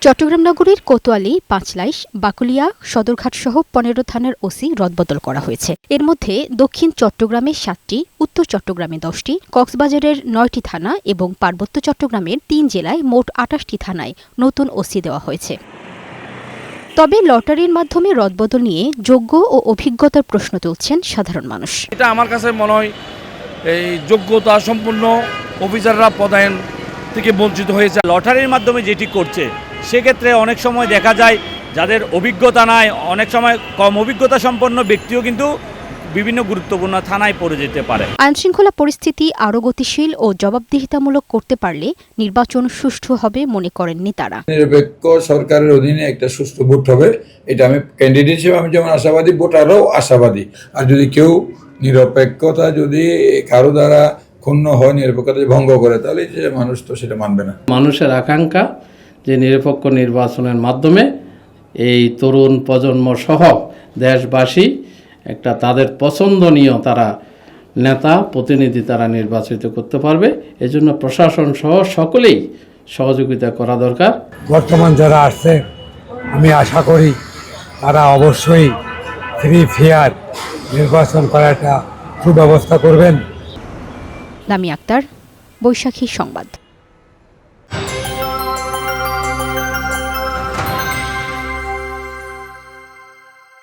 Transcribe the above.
চট্টগ্রাম নগরীর কোতোয়ালি, পাঁচলাইশ, বাকুলিয়া, সদরঘাট সহ ১৫ থানার ওসি রদবদল করা হয়েছে। এর মধ্যে দক্ষিণ চট্টগ্রামে ৭টি, উত্তর চট্টগ্রামে ১০টি, কক্সবাজারের ৯টি থানা এবং পার্বত্য চট্টগ্রামের ৩ জেলায় মোট ২৮টি থানায় নতুন ওসি দেওয়া হয়েছে। তবে লটারির মাধ্যমে রদবদল নিয়ে যোগ্য ও অভিজ্ঞতার প্রশ্ন তুলছেন সাধারণ মানুষ। এটা আমার কাছে মনে হয় এই যোগ্যতা সম্পন্ন অফিসাররা পদায়ন থেকে বঞ্চিত হয়েছে। লটারির মাধ্যমে যেটি করছে সেক্ষেত্রে অনেক সময় দেখা যায় যাদের অভিজ্ঞতা নাই, অনেক সময় কম অভিজ্ঞতা সম্পন্ন ব্যক্তিও কিন্তু বিভিন্ন গুরুত্বপূর্ণ থানায় পড়ে যেতে পারে। আইনশৃঙ্খলা পরিস্থিতি আরও গতিশীল ও জবাবদিহিতামূলক করতে পারলে নির্বাচন সুষ্ঠু হবে মনে করেন নেতারা। নিরপেক্ষ সরকারের অধীনে একটা সুষ্ঠু ভোট হবে, এটা আমি ক্যান্ডিডেট হিসেবে আমি যেমন আশাবাদী, ভোটাররাও আশাবাদী। আর যদি কেউ নিরপেক্ষতা যদি কারো দ্বারা ক্ষুণ্ণ হয়, নিরপেক্ষতা ভঙ্গ করে, তাহলে মানুষ তো সেটা মানবে না। মানুষের আকাঙ্ক্ষা যে নিরপেক্ষ নির্বাচনের মাধ্যমে এই তরুণ প্রজন্ম সহ দেশবাসী একটা তাদের পছন্দনীয় তারা নেতা প্রতিনিধি তারা নির্বাচিত করতে পারবে। এজন্য প্রশাসন সহ সকলেই সহযোগিতা করা দরকার। বর্তমান যারা আসছে, আমি আশা করি তারা অবশ্যই ফ্রি ফেয়ার নির্বাচন করার একটা সুব্যবস্থা করবেন। লামিয়া আক্তার, বৈশাখী সংবাদ।